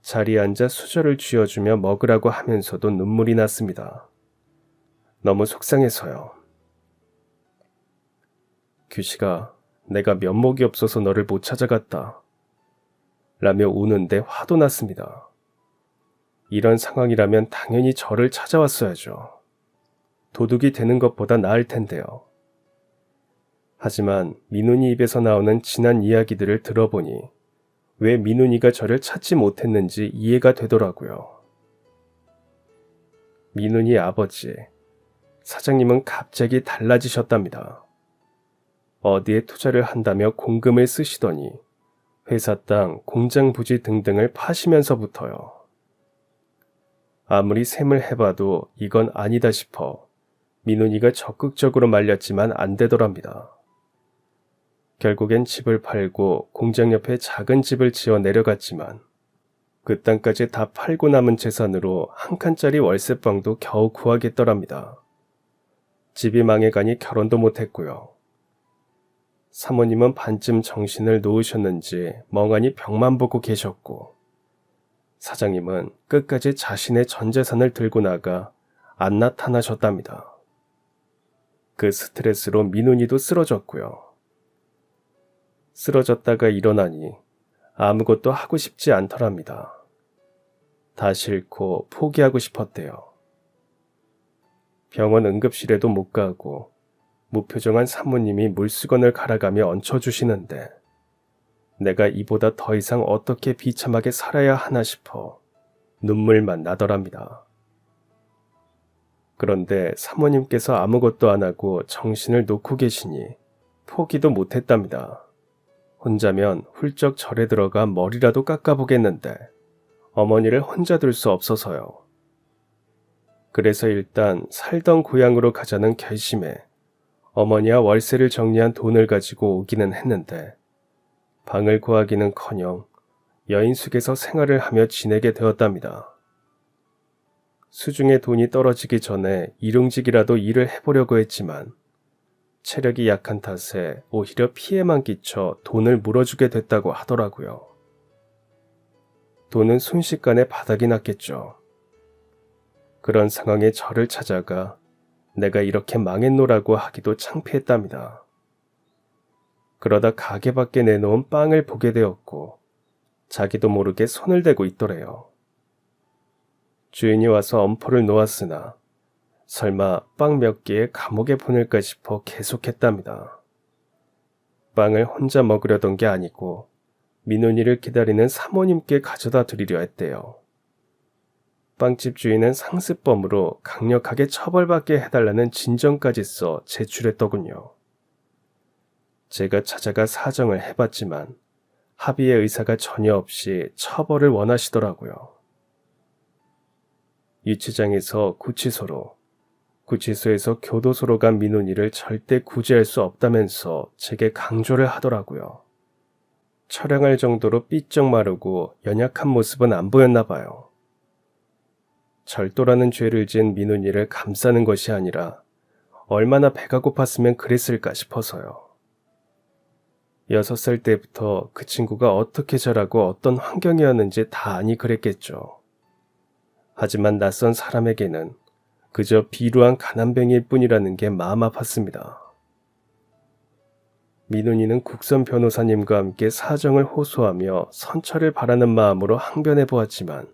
자리에 앉아 수저를 쥐어주며 먹으라고 하면서도 눈물이 났습니다. 너무 속상해서요. 규식아, 내가 면목이 없어서 너를 못 찾아갔다. 라며 우는데 화도 났습니다. 이런 상황이라면 당연히 저를 찾아왔어야죠. 도둑이 되는 것보다 나을 텐데요. 하지만 민훈이 입에서 나오는 지난 이야기들을 들어보니 왜 민훈이가 저를 찾지 못했는지 이해가 되더라고요. 민훈이 아버지, 사장님은 갑자기 달라지셨답니다. 어디에 투자를 한다며 공금을 쓰시더니 회사 땅, 공장 부지 등등을 파시면서부터요. 아무리 셈을 해봐도 이건 아니다 싶어 민훈이가 적극적으로 말렸지만 안 되더랍니다. 결국엔 집을 팔고 공장 옆에 작은 집을 지어 내려갔지만 그 땅까지 다 팔고 남은 재산으로 한 칸짜리 월세방도 겨우 구하겠더랍니다. 집이 망해가니 결혼도 못했고요. 사모님은 반쯤 정신을 놓으셨는지 멍하니 벽만 보고 계셨고, 사장님은 끝까지 자신의 전 재산을 들고 나가 안 나타나셨답니다. 그 스트레스로 민훈이도 쓰러졌고요. 쓰러졌다가 일어나니 아무것도 하고 싶지 않더랍니다. 다 싫고 포기하고 싶었대요. 병원 응급실에도 못 가고 무표정한 사모님이 물수건을 갈아가며 얹혀주시는데 내가 이보다 더 이상 어떻게 비참하게 살아야 하나 싶어 눈물만 나더랍니다. 그런데 사모님께서 아무것도 안 하고 정신을 놓고 계시니 포기도 못했답니다. 혼자면 훌쩍 절에 들어가 머리라도 깎아보겠는데 어머니를 혼자 둘 수 없어서요. 그래서 일단 살던 고향으로 가자는 결심에 어머니와 월세를 정리한 돈을 가지고 오기는 했는데 방을 구하기는커녕 여인숙에서 생활을 하며 지내게 되었답니다. 수중에 돈이 떨어지기 전에 일용직이라도 일을 해보려고 했지만 체력이 약한 탓에 오히려 피해만 끼쳐 돈을 물어주게 됐다고 하더라고요. 돈은 순식간에 바닥이 났겠죠. 그런 상황에 저를 찾아가 내가 이렇게 망했노라고 하기도 창피했답니다. 그러다 가게 밖에 내놓은 빵을 보게 되었고 자기도 모르게 손을 대고 있더래요. 주인이 와서 엄포를 놓았으나 설마 빵 몇 개에 감옥에 보낼까 싶어 계속했답니다. 빵을 혼자 먹으려던 게 아니고 민훈이를 기다리는 사모님께 가져다 드리려 했대요. 빵집 주인은 상습범으로 강력하게 처벌받게 해달라는 진정까지 써 제출했더군요. 제가 찾아가 사정을 해봤지만 합의의 의사가 전혀 없이 처벌을 원하시더라고요. 유치장에서 구치소로, 구치소에서 교도소로 간 민훈이를 절대 구제할 수 없다면서 제게 강조를 하더라고요. 처량할 정도로 삐쩍 마르고 연약한 모습은 안 보였나 봐요. 절도라는 죄를 지은 민훈이를 감싸는 것이 아니라 얼마나 배가 고팠으면 그랬을까 싶어서요. 6살 때부터 그 친구가 어떻게 자라고 어떤 환경이었는지 다 아니 그랬겠죠. 하지만 낯선 사람에게는 그저 비루한 가난뱅이일 뿐이라는 게 마음 아팠습니다. 민훈이는 국선 변호사님과 함께 사정을 호소하며 선처를 바라는 마음으로 항변해 보았지만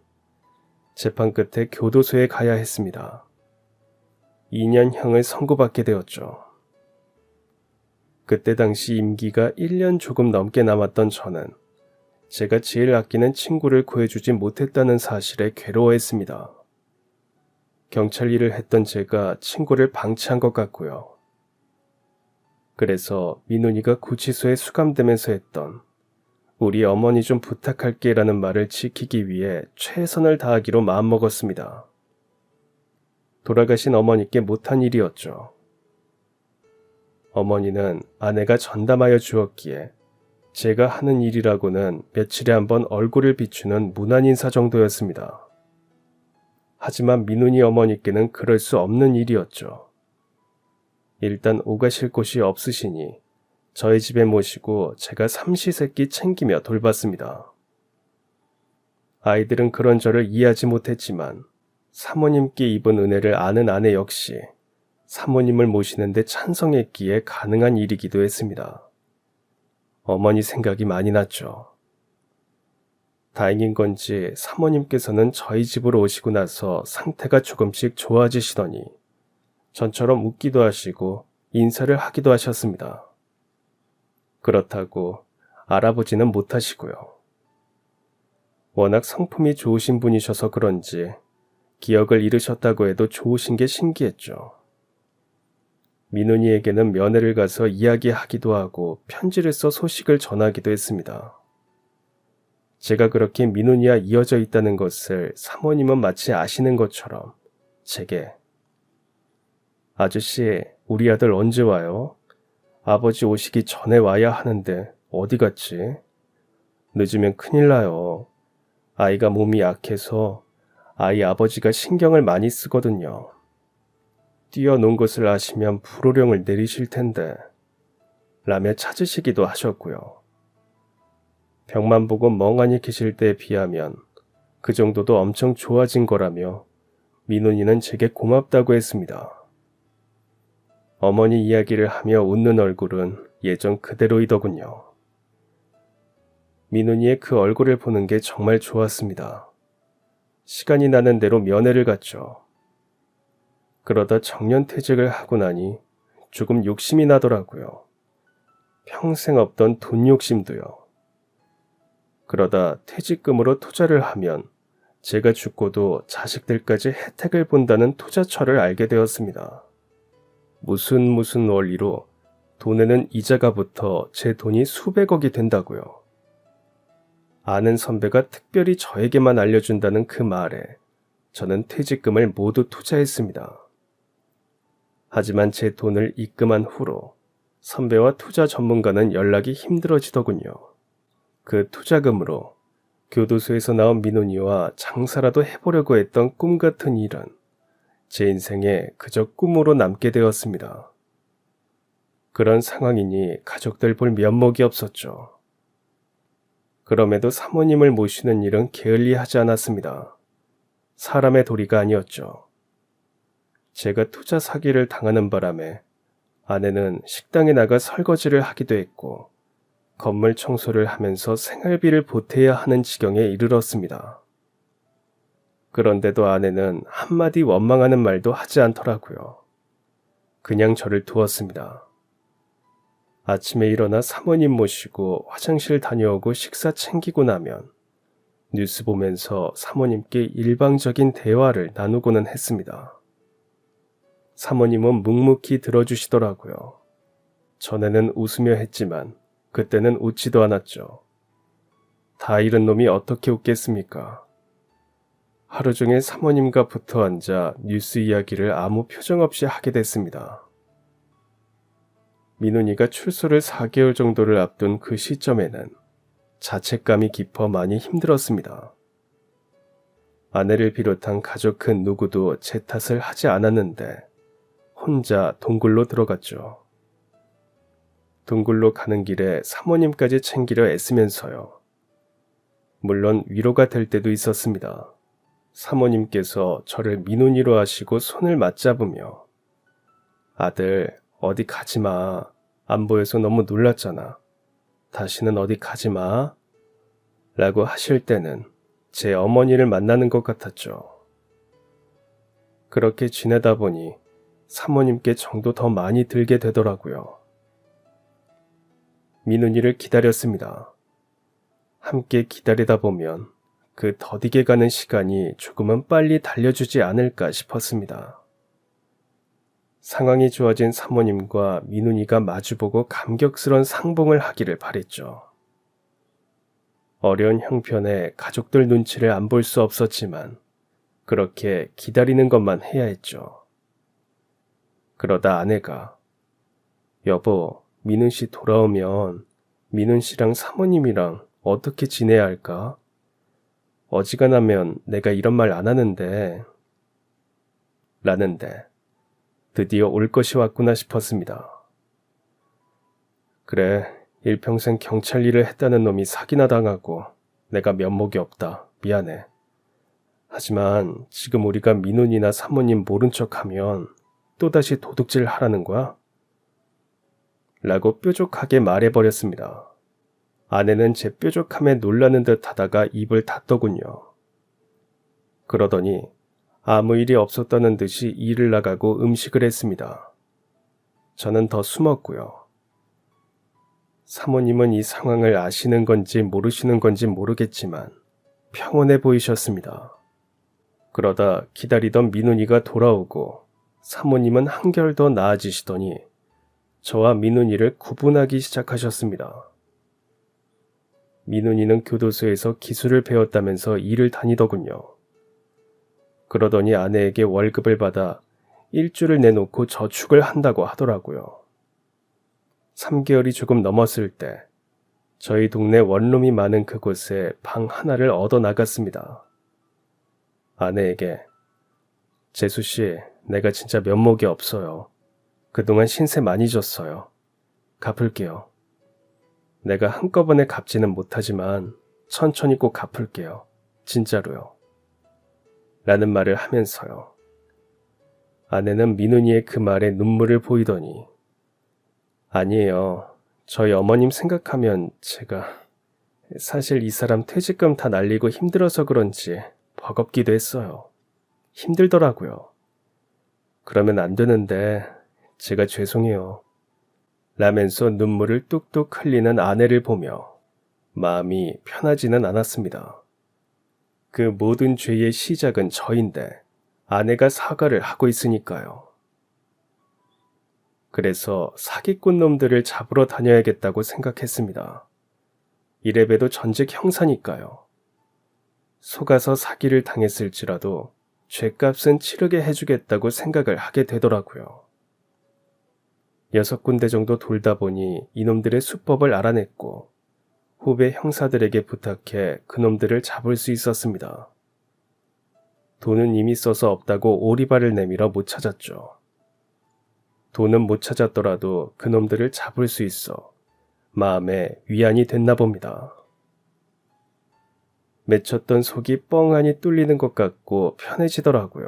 재판 끝에 교도소에 가야 했습니다. 2년형을 선고받게 되었죠. 그때 당시 임기가 1년 조금 넘게 남았던 저는 제가 제일 아끼는 친구를 구해주지 못했다는 사실에 괴로워했습니다. 경찰 일을 했던 제가 친구를 방치한 것 같고요. 그래서 민훈이가 구치소에 수감되면서 했던 우리 어머니 좀 부탁할게 라는 말을 지키기 위해 최선을 다하기로 마음먹었습니다. 돌아가신 어머니께 못한 일이었죠. 어머니는 아내가 전담하여 주었기에 제가 하는 일이라고는 며칠에 한 번 얼굴을 비추는 무난 인사 정도였습니다. 하지만 민훈이 어머니께는 그럴 수 없는 일이었죠. 일단 오가실 곳이 없으시니 저희 집에 모시고 제가 삼시세끼 챙기며 돌봤습니다. 아이들은 그런 저를 이해하지 못했지만 사모님께 입은 은혜를 아는 아내 역시 사모님을 모시는데 찬성했기에 가능한 일이기도 했습니다. 어머니 생각이 많이 났죠. 다행인 건지 사모님께서는 저희 집으로 오시고 나서 상태가 조금씩 좋아지시더니 전처럼 웃기도 하시고 인사를 하기도 하셨습니다. 그렇다고 알아보지는 못하시고요. 워낙 성품이 좋으신 분이셔서 그런지 기억을 잃으셨다고 해도 좋으신 게 신기했죠. 민훈이에게는 면회를 가서 이야기하기도 하고 편지를 써 소식을 전하기도 했습니다. 제가 그렇게 민훈이와 이어져 있다는 것을 사모님은 마치 아시는 것처럼 제게 아저씨, 우리 아들 언제 와요? 아버지 오시기 전에 와야 하는데 어디 갔지? 늦으면 큰일 나요. 아이가 몸이 약해서 아이 아버지가 신경을 많이 쓰거든요. 뛰어논 것을 아시면 불호령을 내리실 텐데 라며 찾으시기도 하셨고요. 병만 보고 멍하니 계실 때에 비하면 그 정도도 엄청 좋아진 거라며 민훈이는 제게 고맙다고 했습니다. 어머니 이야기를 하며 웃는 얼굴은 예전 그대로이더군요. 민훈이의 그 얼굴을 보는 게 정말 좋았습니다. 시간이 나는 대로 면회를 갔죠. 그러다 정년퇴직을 하고 나니 조금 욕심이 나더라고요. 평생 없던 돈 욕심도요. 그러다 퇴직금으로 투자를 하면 제가 죽고도 자식들까지 혜택을 본다는 투자처를 알게 되었습니다. 무슨 원리로 돈에는 이자가 붙어 제 돈이 수백억이 된다고요. 아는 선배가 특별히 저에게만 알려준다는 그 말에 저는 퇴직금을 모두 투자했습니다. 하지만 제 돈을 입금한 후로 선배와 투자 전문가는 연락이 힘들어지더군요. 그 투자금으로 교도소에서 나온 민훈이와 장사라도 해보려고 했던 꿈 같은 일은 제 인생에 그저 꿈으로 남게 되었습니다. 그런 상황이니 가족들 볼 면목이 없었죠. 그럼에도 사모님을 모시는 일은 게을리하지 않았습니다. 사람의 도리가 아니었죠. 제가 투자 사기를 당하는 바람에 아내는 식당에 나가 설거지를 하기도 했고 건물 청소를 하면서 생활비를 보태야 하는 지경에 이르렀습니다. 그런데도 아내는 한마디 원망하는 말도 하지 않더라고요. 그냥 저를 두었습니다. 아침에 일어나 사모님 모시고 화장실 다녀오고 식사 챙기고 나면 뉴스 보면서 사모님께 일방적인 대화를 나누고는 했습니다. 사모님은 묵묵히 들어주시더라고요. 전에는 웃으며 했지만 그때는 웃지도 않았죠. 다 잃은 놈이 어떻게 웃겠습니까? 하루 종일 사모님과 붙어 앉아 뉴스 이야기를 아무 표정 없이 하게 됐습니다. 민훈이가 출소를 4개월 정도를 앞둔 그 시점에는 자책감이 깊어 많이 힘들었습니다. 아내를 비롯한 가족 그 누구도 제 탓을 하지 않았는데 혼자 동굴로 들어갔죠. 동굴로 가는 길에 사모님까지 챙기려 애쓰면서요. 물론 위로가 될 때도 있었습니다. 사모님께서 저를 민훈이로 하시고 손을 맞잡으며 아들 어디 가지마. 안 보여서 너무 놀랐잖아. 다시는 어디 가지마. 라고 하실 때는 제 어머니를 만나는 것 같았죠. 그렇게 지내다 보니 사모님께 정도 더 많이 들게 되더라고요. 민훈이를 기다렸습니다. 함께 기다리다 보면 그 더디게 가는 시간이 조금은 빨리 달려주지 않을까 싶었습니다. 상황이 좋아진 사모님과 민훈이가 마주보고 감격스런 상봉을 하기를 바랬죠. 어려운 형편에 가족들 눈치를 안 볼 수 없었지만 그렇게 기다리는 것만 해야 했죠. 그러다 아내가 여보, 민훈 씨 돌아오면 민훈 씨랑 사모님이랑 어떻게 지내야 할까? 어지간하면 내가 이런 말 안 하는데 라는데 드디어 올 것이 왔구나 싶었습니다. 그래, 일평생 경찰 일을 했다는 놈이 사기나 당하고 내가 면목이 없다. 미안해. 하지만 지금 우리가 민훈이나 사모님 모른 척하면 또다시 도둑질 하라는 거야? 라고 뾰족하게 말해버렸습니다. 아내는 제 뾰족함에 놀라는 듯 하다가 입을 닫더군요. 그러더니 아무 일이 없었다는 듯이 일을 나가고 음식을 했습니다. 저는 더 숨었고요. 사모님은 이 상황을 아시는 건지 모르시는 건지 모르겠지만 평온해 보이셨습니다. 그러다 기다리던 민훈이가 돌아오고 사모님은 한결 더 나아지시더니 저와 민훈이를 구분하기 시작하셨습니다. 민훈이는 교도소에서 기술을 배웠다면서 일을 다니더군요. 그러더니 아내에게 월급을 받아 일주를 내놓고 저축을 한다고 하더라고요. 3개월이 조금 넘었을 때 저희 동네 원룸이 많은 그곳에 방 하나를 얻어 나갔습니다. 아내에게 재수씨, 내가 진짜 면목이 없어요. 그동안 신세 많이 졌어요. 갚을게요. 내가 한꺼번에 갚지는 못하지만 천천히 꼭 갚을게요. 진짜로요. 라는 말을 하면서요. 아내는 민훈이의 그 말에 눈물을 보이더니 아니에요. 저희 어머님 생각하면 제가 사실 이 사람 퇴직금 다 날리고 힘들어서 그런지 버겁기도 했어요. 힘들더라고요. 그러면 안 되는데 제가 죄송해요. 라면서 눈물을 뚝뚝 흘리는 아내를 보며 마음이 편하지는 않았습니다. 그 모든 죄의 시작은 저인데 아내가 사과를 하고 있으니까요. 그래서 사기꾼 놈들을 잡으러 다녀야겠다고 생각했습니다. 이래봬도 전직 형사니까요. 속아서 사기를 당했을지라도 죗값은 치르게 해주겠다고 생각을 하게 되더라고요. 6군데 정도 돌다 보니 이놈들의 수법을 알아냈고 후배 형사들에게 부탁해 그놈들을 잡을 수 있었습니다. 돈은 이미 써서 없다고 오리발을 내밀어 못 찾았죠. 돈은 못 찾았더라도 그놈들을 잡을 수 있어 마음에 위안이 됐나 봅니다. 맺혔던 속이 뻥하니 뚫리는 것 같고 편해지더라고요.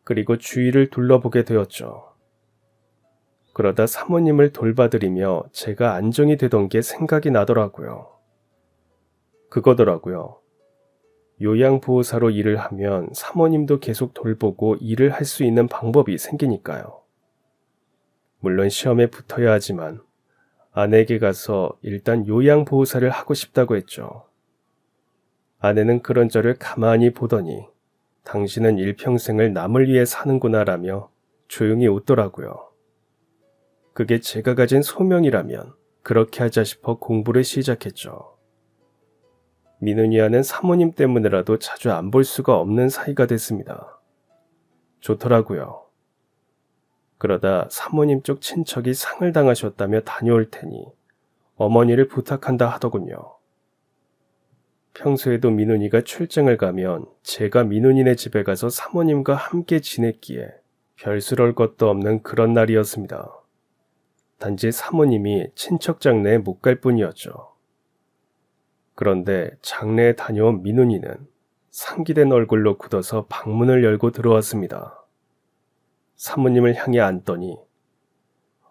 그리고 주위를 둘러보게 되었죠. 그러다 사모님을 돌봐드리며 제가 안정이 되던 게 생각이 나더라고요. 그거더라고요. 요양보호사로 일을 하면 사모님도 계속 돌보고 일을 할 수 있는 방법이 생기니까요. 물론 시험에 붙어야 하지만 아내에게 가서 일단 요양보호사를 하고 싶다고 했죠. 아내는 그런 저를 가만히 보더니 당신은 일평생을 남을 위해 사는구나 라며 조용히 웃더라고요. 그게 제가 가진 소명이라면 그렇게 하자 싶어 공부를 시작했죠. 민은이와는 사모님 때문에라도 자주 안 볼 수가 없는 사이가 됐습니다. 좋더라고요. 그러다 사모님 쪽 친척이 상을 당하셨다며 다녀올 테니 어머니를 부탁한다 하더군요. 평소에도 민훈이가 출장을 가면 제가 민훈이네 집에 가서 사모님과 함께 지냈기에 별스러울 것도 없는 그런 날이었습니다. 단지 사모님이 친척 장례에 못 갈 뿐이었죠. 그런데 장례에 다녀온 민훈이는 상기된 얼굴로 굳어서 방문을 열고 들어왔습니다. 사모님을 향해 앉더니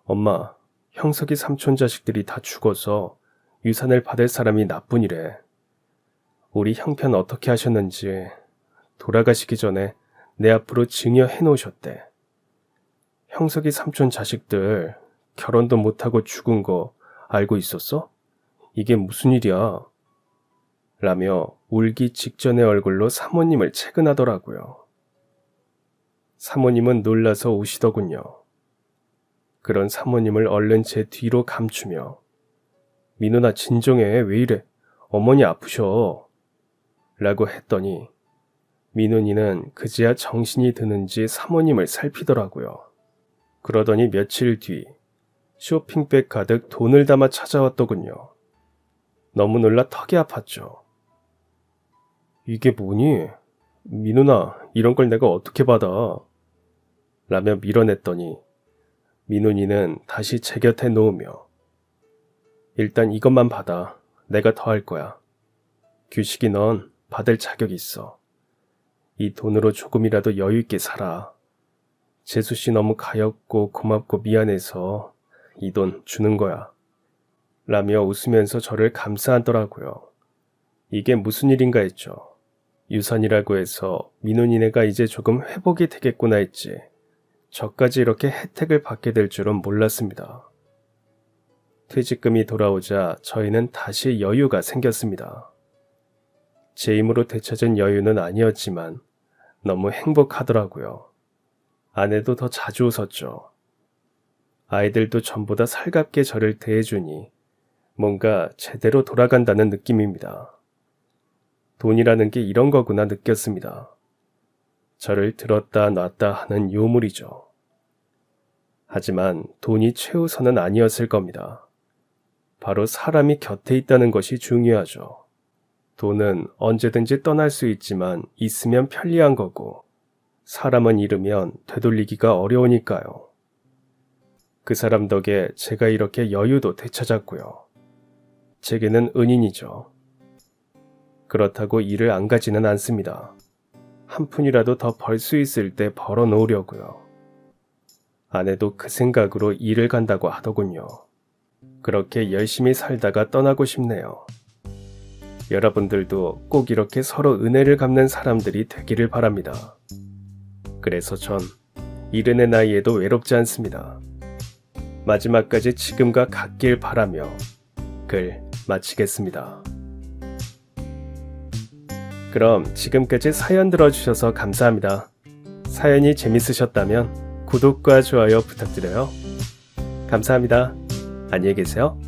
엄마, 형석이 삼촌 자식들이 다 죽어서 유산을 받을 사람이 나뿐이래. 우리 형편 어떻게 하셨는지 돌아가시기 전에 내 앞으로 증여해 놓으셨대. 형석이 삼촌 자식들 결혼도 못하고 죽은 거 알고 있었어? 이게 무슨 일이야? 라며 울기 직전의 얼굴로 사모님을 채근하더라고요. 사모님은 놀라서 우시더군요. 그런 사모님을 얼른 제 뒤로 감추며 민훈아 진정해 왜 이래 어머니 아프셔 라고 했더니 민훈이는 그제야 정신이 드는지 사모님을 살피더라고요. 그러더니 며칠 뒤 쇼핑백 가득 돈을 담아 찾아왔더군요. 너무 놀라 턱이 아팠죠. 이게 뭐니? 민훈아 이런 걸 내가 어떻게 받아? 라며 밀어냈더니 민훈이는 다시 제 곁에 놓으며 일단 이것만 받아. 내가 더 할 거야. 규식이 넌 받을 자격이 있어. 이 돈으로 조금이라도 여유 있게 살아. 재수씨 너무 가엾고 고맙고 미안해서 이 돈 주는 거야. 라며 웃으면서 저를 감싸안더라고요. 이게 무슨 일인가 했죠. 유산이라고 해서 민훈이네가 이제 조금 회복이 되겠구나 했지. 저까지 이렇게 혜택을 받게 될 줄은 몰랐습니다. 퇴직금이 돌아오자 저희는 다시 여유가 생겼습니다. 제 힘으로 되찾은 여유는 아니었지만 너무 행복하더라고요. 아내도 더 자주 웃었죠. 아이들도 전보다 살갑게 저를 대해주니 뭔가 제대로 돌아간다는 느낌입니다. 돈이라는 게 이런 거구나 느꼈습니다. 저를 들었다 놨다 하는 요물이죠. 하지만 돈이 최우선은 아니었을 겁니다. 바로 사람이 곁에 있다는 것이 중요하죠. 돈은 언제든지 떠날 수 있지만 있으면 편리한 거고, 사람은 잃으면 되돌리기가 어려우니까요. 그 사람 덕에 제가 이렇게 여유도 되찾았고요. 제게는 은인이죠. 그렇다고 일을 안 가지는 않습니다. 한 푼이라도 더 벌 수 있을 때 벌어 놓으려고요. 아내도 그 생각으로 일을 간다고 하더군요. 그렇게 열심히 살다가 떠나고 싶네요. 여러분들도 꼭 이렇게 서로 은혜를 갚는 사람들이 되기를 바랍니다. 그래서 전 이른의 나이에도 외롭지 않습니다. 마지막까지 지금과 같길 바라며 글 마치겠습니다. 그럼 지금까지 사연 들어주셔서 감사합니다. 사연이 재밌으셨다면 구독과 좋아요 부탁드려요. 감사합니다. 안녕히 계세요.